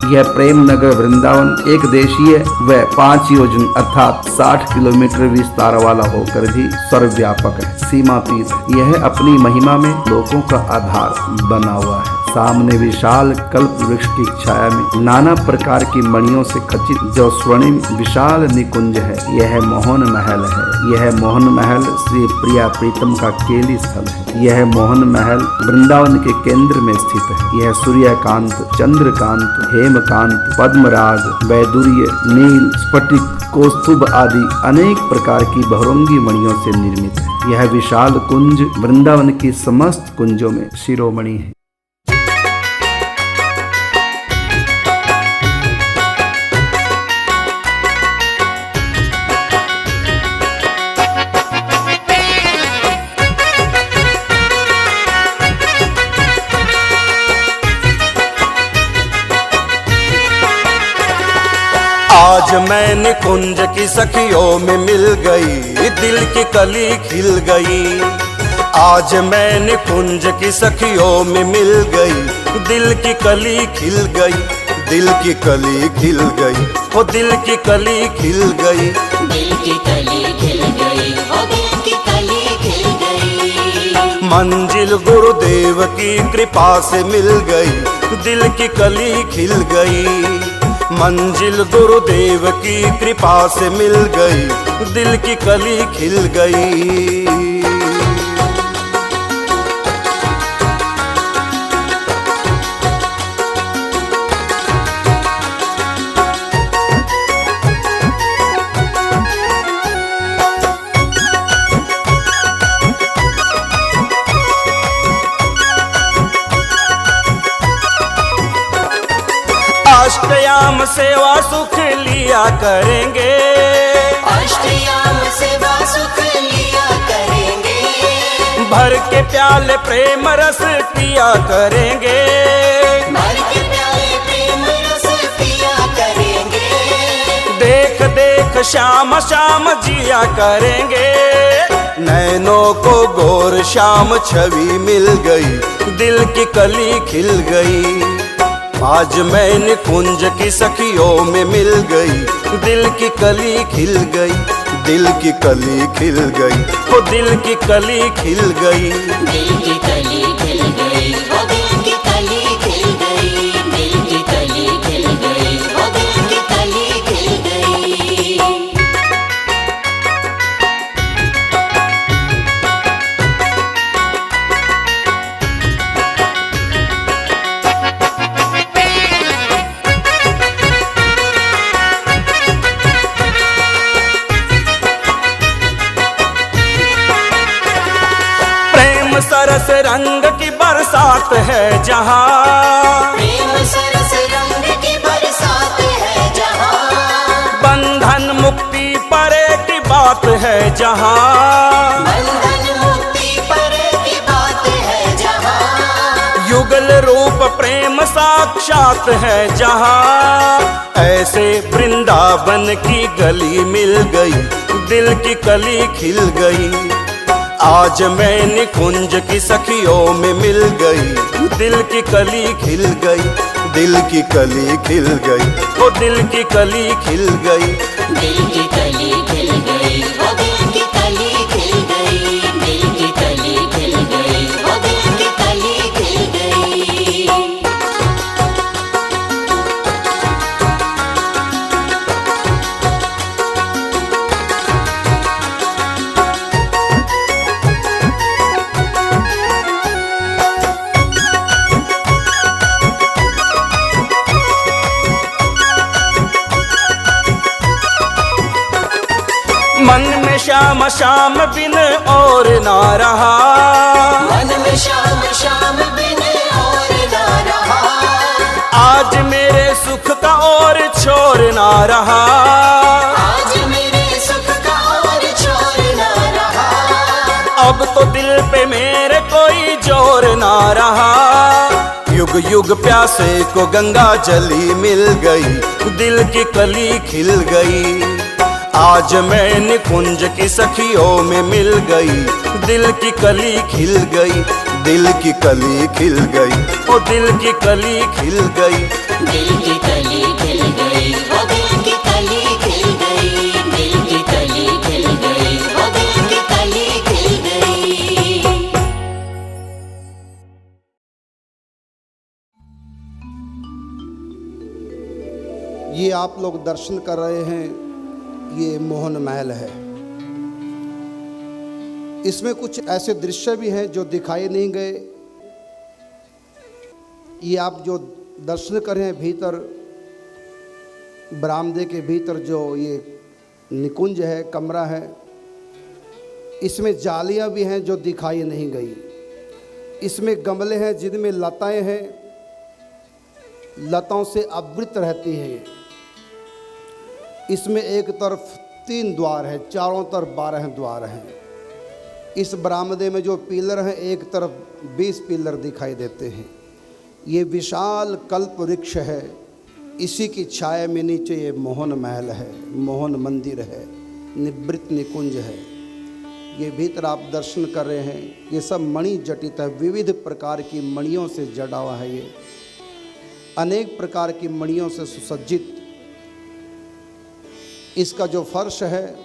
यह प्रेम नगर वृंदावन एक देशीय व 5 योजन अर्थात 60 किलोमीटर विस्तार वाला होकर भी सर्वव्यापक है, सीमातीत है। यह अपनी महिमा में लोगों का आधार बना हुआ है। सामने विशाल कल्प वृक्ष की छाया में नाना प्रकार की मणियों से खचित जो स्वर्णिम विशाल निकुंज है, यह मोहन महल है। यह मोहन महल श्री प्रिया प्रीतम का केली स्थल है। यह मोहन महल वृंदावन के केंद्र में स्थित है। यह सूर्यकांत, चंद्रकांत, हेमकांत, पद्मराग, वैदुर्य, नील, स्फटिक, कौस्तुभ आदि अनेक प्रकार की बहुरंगी मणियों से निर्मित है। यह विशाल कुंज वृंदावन की समस्त कुंजों में शिरोमणि है। आज मैं निकुंज की सखियों में मिल गई, दिल की कली खिल गई। आज मैं निकुंज की सखियों में मिल गई, दिल की कली खिल गई। दिल की कली खिल गई, ओ दिल की कली खिल गई। दिल की कली खिल गई, ओ दिल की कली खिल गई। मंजिल गुरुदेव की कृपा से मिल गई, दिल की कली खिल गई। मंजिल गुरुदेव की कृपा से मिल गई, दिल की कली खिल गई। अष्टयाम सेवा सुख लिया करेंगे, अष्टयाम सेवा सुख लिया करेंगे। भर के प्याले प्रेम रस पिया करेंगे, भर के प्याले प्रेम रस पिया करेंगे। देख देख श्याम श्याम जिया करेंगे। नैनों को गोर श्याम छवि मिल गई, दिल की कली खिल गई। आज मैं निकुंज की सखियों में मिल गई, दिल की कली खिल गई। दिल की कली खिल गई, ओ दिल की कली खिल गई। दिल की कली खिल गई, ओ दिल की कली खिल गई। दिल की कली खिल गई, ओ दिल की कली खिल गई। सरस रंग की बरसात है जहाँ, प्रेम सरस रंग की बरसात है जहाँ। बंधन मुक्ति परे की बात है जहाँ। बंधन मुक्ति परे की बात है जहाँ। युगल रूप प्रेम साक्षात है जहाँ। ऐसे वृंदावन की गली मिल गई, दिल की कली खिल गई। आज मैं निकुंज की सखियों में मिल गई, दिल की कली खिल गई। दिल की कली खिल गई, ओ दिल की कली खिल गई। दिल की कली खिल गई, ओ दिल की कली खिल गई। दिल की कली खिल गई, ओ दिल की कली खिल गई। मन में श्याम श्याम बिन और ना रहा। मन में श्याम श्याम बिन और ना रहा। आज मेरे सुख का और छोर ना रहा। आज मेरे सुख का और छोर ना रहा। अब तो दिल पे मेरे कोई जोर ना रहा। युग युग प्यासे को गंगा जली मिल गई, दिल की कली खिल गई। आज मैं निकुंज की सखियों में मिल गई, दिल की कली खिल गई। दिल की कली खिल गई, ओ दिल की कली खिल गई। दिल की कली ये आप लोग दर्शन कर रहे हैं, ये मोहन महल है। इसमें कुछ ऐसे दृश्य भी हैं जो दिखाई नहीं गए। ये आप जो दर्शन कर रहे हैं भीतर, बरामदे के भीतर जो ये निकुंज है, कमरा है, इसमें जालियां भी हैं जो दिखाई नहीं गई। इसमें गमले हैं जिनमें लताएं हैं, लताओं से आवृत रहती है। इसमें एक तरफ 3 द्वार है, चारों तरफ 12 द्वार हैं। इस बरामदे में जो पिलर हैं, एक तरफ 20 पिलर दिखाई देते हैं। ये विशाल कल्प वृक्ष है, इसी की छाया में नीचे ये मोहन महल है, मोहन मंदिर है, निवृत्त निकुंज है। ये भीतर आप दर्शन कर रहे हैं, ये सब मणि जटित है, विविध प्रकार की मणियों से जड़ा हुआ है। ये अनेक प्रकार की मणियों से सुसज्जित। इसका जो फर्श है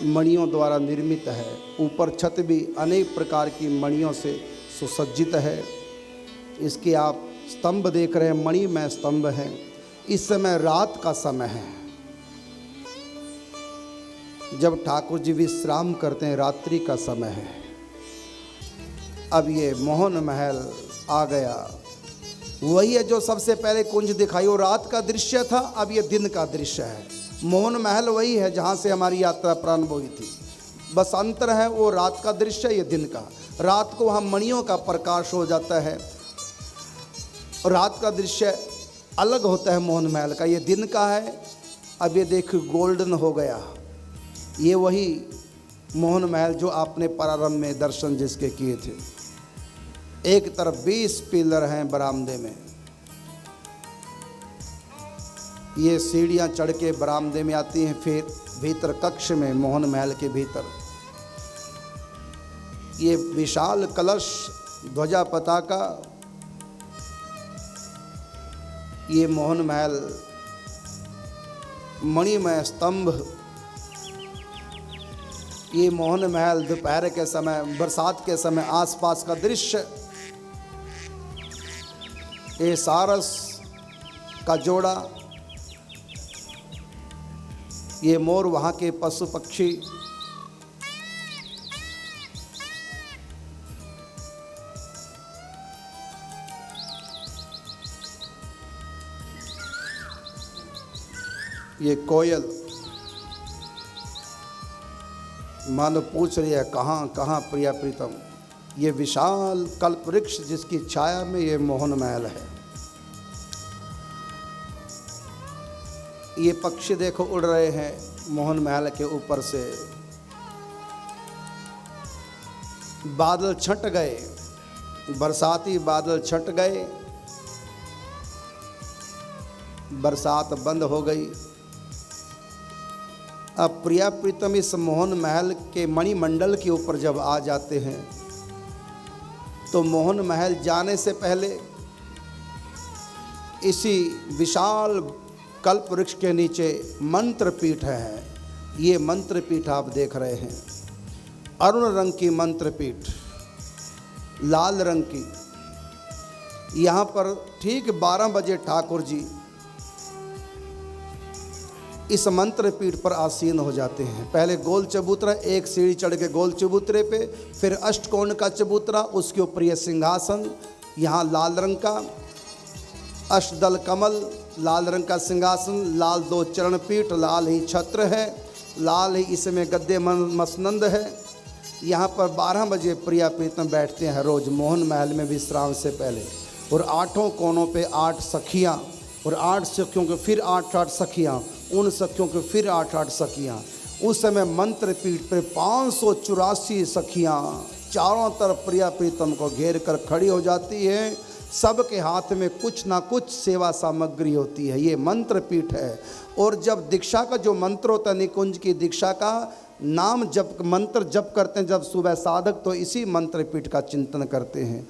मणियों द्वारा निर्मित है। ऊपर छत भी अनेक प्रकार की मणियों से सुसज्जित है। इसके आप स्तंभ देख रहे हैं, मणिमय स्तंभ हैं। इस समय रात का समय है, जब ठाकुर जी विश्राम करते हैं, रात्रि का समय है। अब ये मोहन महल आ गया। वही है जो सबसे पहले कुंज दिखाई, वो रात का दृश्य था, अब ये दिन का दृश्य है। मोहन महल वही है जहाँ से हमारी यात्रा प्रारंभ हुई थी, बस अंतर है वो रात का दृश्य, ये दिन का। रात को वहाँ मणियों का प्रकाश हो जाता है, रात का दृश्य अलग होता है मोहन महल का, ये दिन का है। अब ये देखो गोल्डन हो गया। ये वही मोहन महल जो आपने प्रारंभ में दर्शन जिसके किए थे। एक तरफ 20 पिलर हैं बरामदे में। ये सीढ़ियाँ चढ़ के बरामदे में आती हैं, फिर भीतर कक्ष में मोहन महल के भीतर ये विशाल कलश, ध्वजा पताका, ये मोहन महल, मणिमय स्तंभ, ये मोहन महल दोपहर के समय, बरसात के समय आसपास का दृश्य, ये सारस का जोड़ा, ये मोर, वहाँ के पशु पक्षी, ये कोयल मानो पूछ रही है कहाँ कहाँ प्रिया प्रीतम। ये विशाल कल्प वृक्ष जिसकी छाया में ये मोहन महल है। ये पक्षी देखो उड़ रहे हैं मोहन महल के ऊपर से। बादल छट गए, बरसाती बादल छट गए, बरसात बंद हो गई। अब प्रिया प्रीतम इस मोहन महल के मणिमंडल के ऊपर जब आ जाते हैं तो मोहन महल जाने से पहले इसी विशाल कल्प वृक्ष के नीचे मंत्र पीठ है। ये मंत्र पीठ आप देख रहे हैं, अरुण रंग की मंत्र पीठ, लाल रंग की। यहाँ पर ठीक 12 बजे ठाकुर जी इस मंत्र पीठ पर आसीन हो जाते हैं। पहले गोल चबूतरा, एक सीढ़ी चढ़ के गोल चबूतरे पे, फिर अष्टकोण का चबूतरा, उसके ऊपर यह सिंहासन, यहाँ लाल रंग का अष्टदल कमल, लाल रंग का सिंहासन, लाल 2 चरण पीठ, लाल ही छत्र है, लाल ही इसमें गद्दे मसनंद है। यहाँ पर 12 बजे प्रिया प्रीतम बैठते हैं रोज मोहन महल में विश्राम से पहले। और 8 कोनों पे 8 सखियाँ, और 8 सखियों के फिर 8 सखियाँ, उन सखियों के फिर 8 सखियाँ। उस समय मंत्र पीठ पर 584 सखियाँ चारों तरफ प्रिया प्रीतम को घेर कर खड़ी हो जाती है। सबके हाथ में कुछ ना कुछ सेवा सामग्री होती है। ये मंत्र पीठ है। और जब दीक्षा का जो मंत्र होता है, निकुंज की दीक्षा का नाम जब मंत्र जप करते हैं जब सुबह साधक, तो इसी मंत्र पीठ का चिंतन करते हैं।